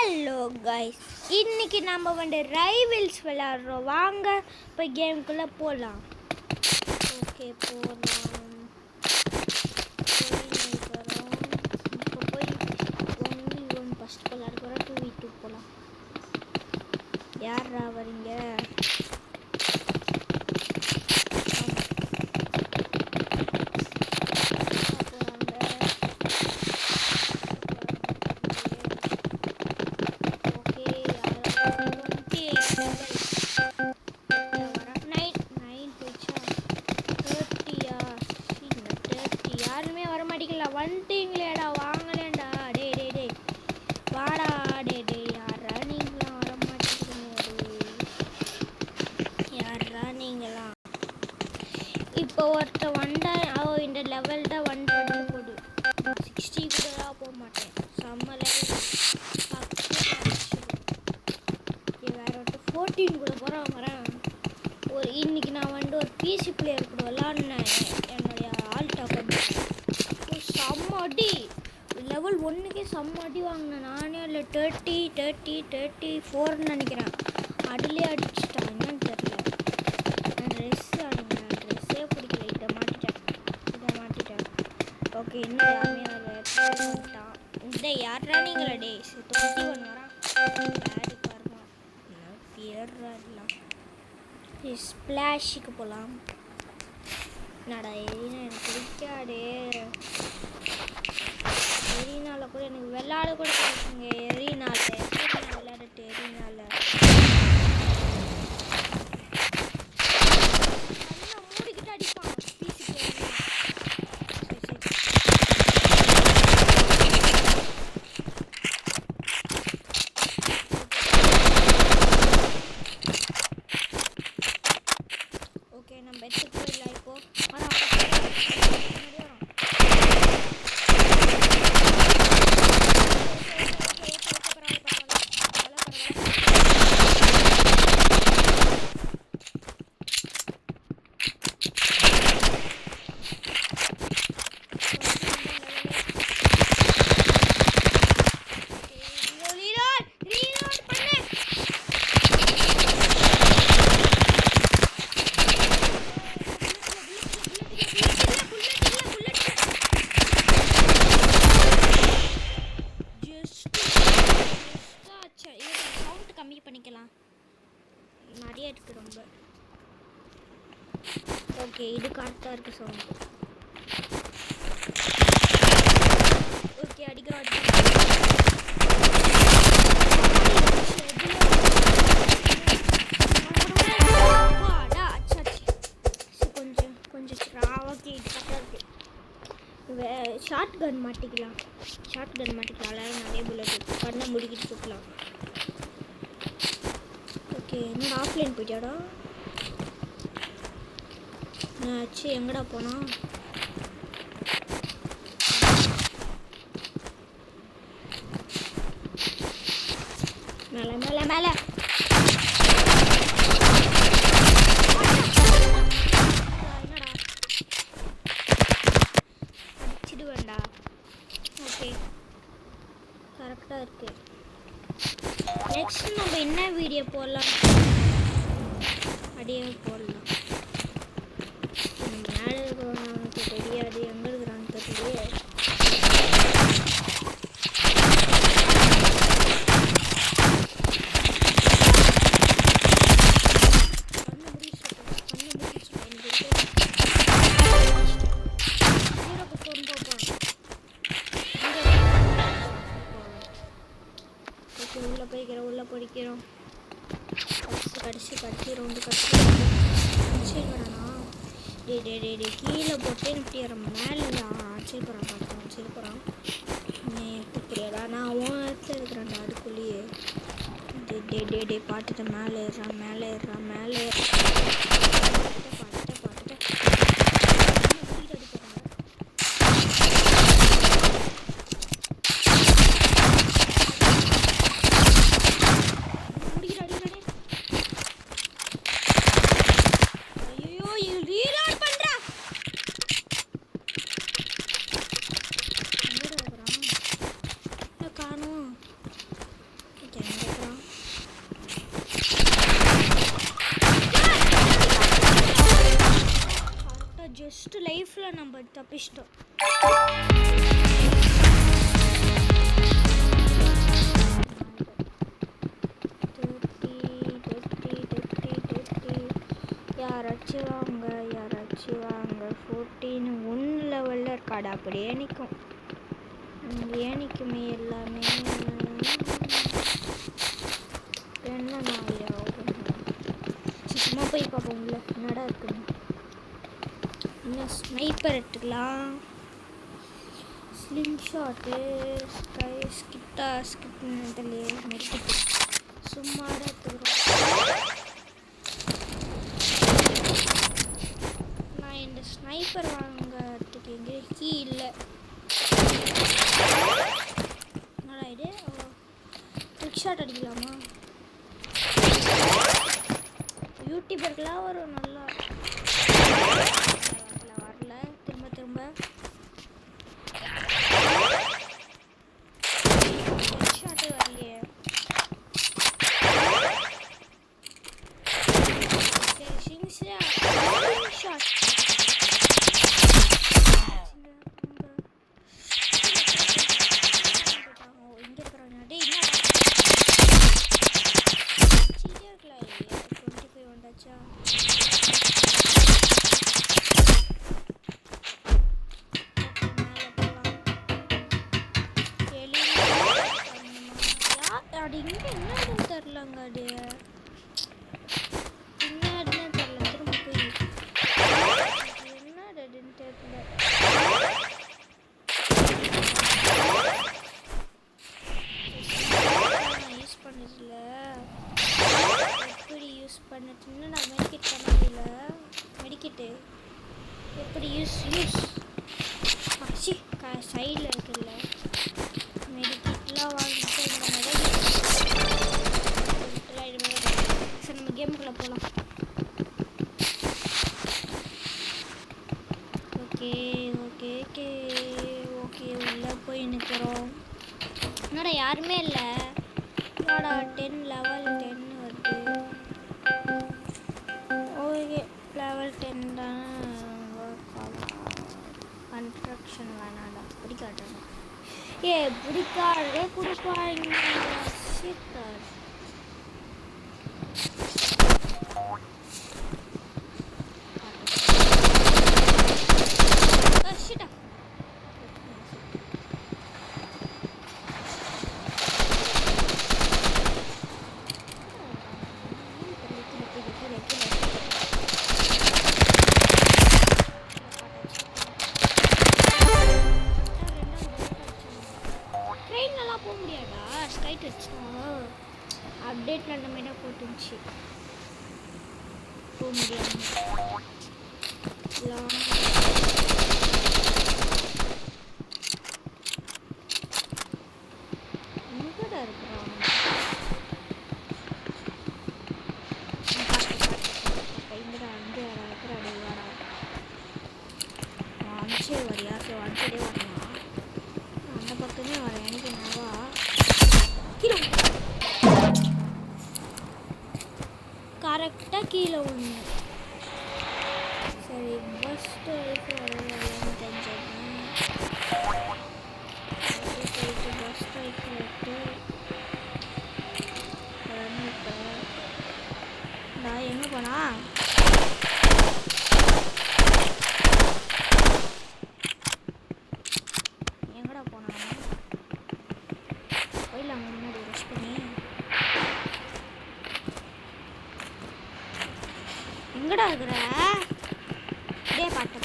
Hello guys, இன்னைக்கு நம்ம வந்து ரைவல்ஸ் விளையாடுறோம். வாங்க போய் கேமுக்குள்ளே போகலாம். ஓகே போகலாம். இப்போ போய் 1v1 ஃபஸ்ட் விளையாட போகிறோம். 2v2 போகலாம். யாரா வரீங்க? வந்துட்டீங்களேடா, வாங்கலேண்டா. டே டே டே வாடா. டே டே யாரா நீங்களாம் வர மாட்டேங்கிறீங்க? யாரா நீங்களாம்? இப்போ ஒருத்த வந்தா இந்த லெவல் தான் 120 போடு. 60 கூட போக மாட்டேன். செம்ம லெவல். வேற ஒருத்த 14 கூட போகிறான் வரேன். இன்னைக்கு நான் வந்து ஒரு பிசி பிளேயர் கூட விளாட்னேன். என்னுடைய ஆல்டா பண்ணி செம்மடி லெவல் 1க்கே செம்மடி வாங்கினேன். நானே அதில் 34 நினைக்கிறேன். அதிலே அடிச்சுட்டான். என்னன்னு தெரியல. நான் ட்ரெஸ்ஸே பிடிக்கல. இதை மாட்டிட்டேன். ஓகே, இன்னும் யாருமே அதில் பண்ணிட்டான். இந்த யாரா நீங்களா? டே 21 வரான். யாரு பாருங்க பேர்லாம். ஸ்பிளாஷுக்கு போகலாம். என்னடா எரினா எனக்கு பிடிக்காடே. எரினால கூட எனக்கு விளையாட கூட பிடிக்குங்க. எரினால விளையாடட்டு. எரினால மூடிக்கிட்டு அடிப்பான். ஓகே, நம்ம எடுத்துட்டு போயிடலாம். இப்போ பண்ணிக்கலாம். நிறைய இருக்கு ரொம்ப. ஓகே, இது கரெக்டாக இருக்கு சவுண்ட். ஓகே, அடிக்கிறோம். கொஞ்சம் ஓகே, இது கரெக்டாக இருக்கு. ஷார்ட் கன் மாட்டிக்கலாம். நிறைய புல்லட் கண்ணை முடிக்கிட்டு சுற்றலாம். ஓகே, என்னடா ஆஃப்லைன் போயிட்டாடா? ஆச்சு, எங்கடா போனா? மேலே மேலே மேலே என்னடா அடிச்சிடுவேண்டா. ஓகே, கரெக்டாக இருக்கு. நெக்ஸ்ட் நம்ம என்ன வீடியோ போடலாம்? அப்படியே போடலாம். மேலே இருக்கிறவனுக்கு தெரியாது, எங்கே இருக்கிறான்னு தெரியலையே. உள்ள படிக்கிறோம். கடைசி ரவுண்டு கடைசி வரானா? டே கீழே போட்டு நிறுத்திடுற மேலே அடிச்சிருக்கிறான். நீ எடுத்துக்கிறியாடா? நான் உன் இடத்துல இருக்கிறேன்டா. அதுக்குள்ளேயே டே பாட்டுட்டு மேலே ஏறான். வேலை நம்ம தப்பிச்சிட்டோம். யாராச்சும் வாங்க 14 1 லெவலில் இருக்காடு அப்படியே நிற்கும். ஏன் நிற்குமே எல்லாமே. என்ன நாளையா சும்மா போய் பார்ப்போம் உள்ள என்னடா இருக்குன்னு. இன்னும் ஸ்னைப்பர் எடுத்துக்கலாம். ஸ்லிங் ஷாட்டு ஸ்கிப்னதுலே மெடிக்கிட்டு சும்மா எடுத்துக்கிறோம். நான் இந்த ஸ்னைப்பர் வாங்கிறதுக்கு எங்கே கீ இல்லை. என்னடா இது ட்ரிக் ஷாட் அடிக்கலாமா? யூடியூபர்களாக வரும் நல்லா. வரல திரும்ப ஷாட்டே வரலையே. ஷாட் இங்கே இருக்கிறாங்க. டே என்ன 25 வந்தாச்சா? அது இங்கே என்னன்னு தெரிலங்க. அது என்னன்னு தெரில. திரும்ப போய் என்னதுன்னு தெரியல. யூஸ் பண்ணதில்ல. எப்படி யூஸ் பண்ணதுன்னு நான் மெடிக்கெட் பண்ணதில்ல. மெடிக்கெட்டு எப்படி யூஸ் சைடில் இருக்குல்ல மெடிக்கெட்லாம் வாங்கிட்டு இந்த மாதிரி. சரி நம்ம கேமுக்குள்ளே போகலாம். ஓகே உள்ளே போய் நிற்கிறோம். என்னடா யாருமே இல்லை. என்னடா 10 level 10 வருது. ஓகே level 10 தான். கன்ஸ்ட்ரக்ஷன் வேணாடா பிடிக்காட்டா. பிடிக்காதே கொடுப்பாங்க. ட்ரெயின்லலாம் போக முடியாதா? ஸ்கைட் வச்சோம் அப்டேட்டில் அந்த மாதிரி தான் போட்டுருந்துச்சு. போக முடியாது. எங்கடா இருக்கிறான்? இங்கடா அங்கே இருக்கிறாடி வாடா. அஞ்சே வரியா? சரி அஞ்சே வரணும். அந்த பக்கமே வரேன். எனக்கு என்னவா கரெக்டாக கீழே ஒன்று. சரி ஃபஸ்ட்டு தெரிஞ்சிருக்கேன். போயிட்டு பஸ் ஸ்டாய்க்கு விட்டு நான் எங்கே போனா? எங்கடா போனா? போயிடலாம் முன்னாடி ரஷ் பண்ணி. எங்கடா இருக்கிற? டே பாட்டு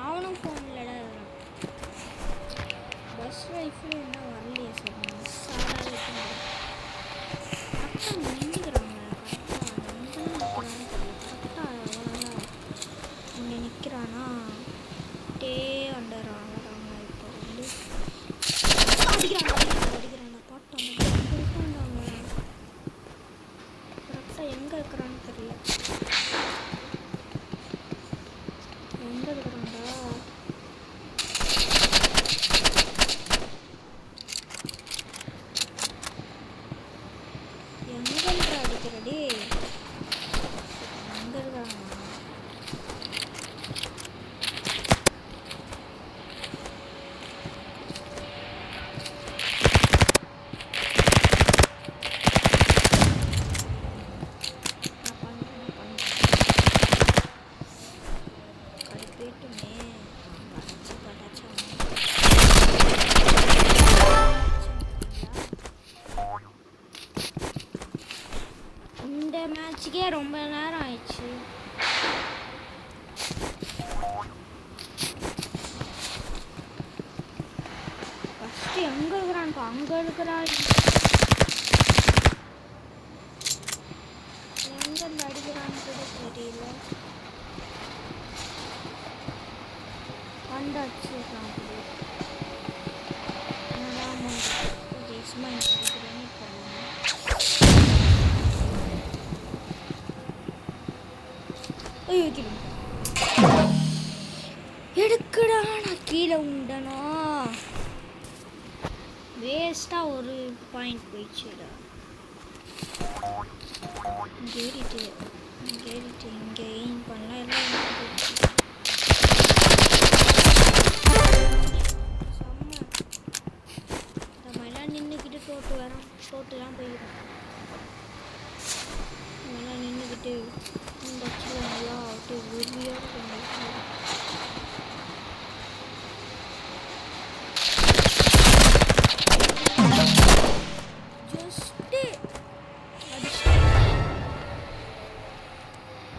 அவனும் ஃபோன்லடா இருக்கிறான். பஸ் ரைஃபிள் என்ன வரலையே சார். கரெக்டாக நின்றுக்கிறாங்க. இங்கே நிற்கிறானா? டே வந்துடுறாங்க. இப்போ வந்து அடிக்கிறாங்க பாட்டாங்க. கரெக்டாக எங்கே இருக்கிறான்னு தெரியல. எங்கே இருக்கிறாண்டா? அடிக்கிறடி அங்கே இருக்காங்க. இந்த மேட்சுக்கே ரொம்ப நேரம் ஆயிடுச்சு. ஃபஸ்ட்டு எங்கே இருக்கிறான்ப்பா? அங்கே இருக்கிறான். எங்கேருந்து அடிக்கிறான்னு கூட தெரியல. வந்து அடிச்சிருக்கான். சும்மா அடிக்கிறேன்னு எடுக்கடா, நான் கீழே உண்டனோ. வேஸ்ட்டாக ஒரு பாயிண்ட் போயிடுச்சுடா. இங்கே ஏறிட்டு இங்கே எயின் பண்ணலாம். எல்லாம் செம்ம இந்த மாதிரிலாம் நின்றுக்கிட்டு தோட்டுலாம் போயிடும். இதெல்லாம் நின்றுக்கிட்டு இந்த இடத்துல நல்லா அப்படியே உறுதியாக இருக்கும். ஜஸ்ட்டு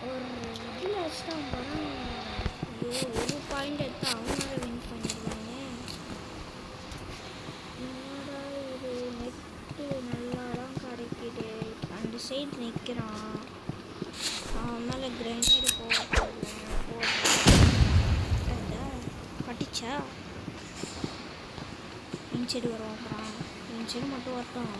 ஒரு இதில் வச்சுட்டான் படம். ஐயோ, ஒரு பாயிண்ட் எடுத்து அவனால வின் பண்ணிடுவாங்க. என்னடா இது, நெட்டு நல்லா தான் கிடைக்கிது. அந்த சைடு நிற்கிறான். அவன் மேலே கிரைனேடு பட்டிச்சா. இன்சைடு வருவான். இன்சைடு மட்டும் வரட்டும்.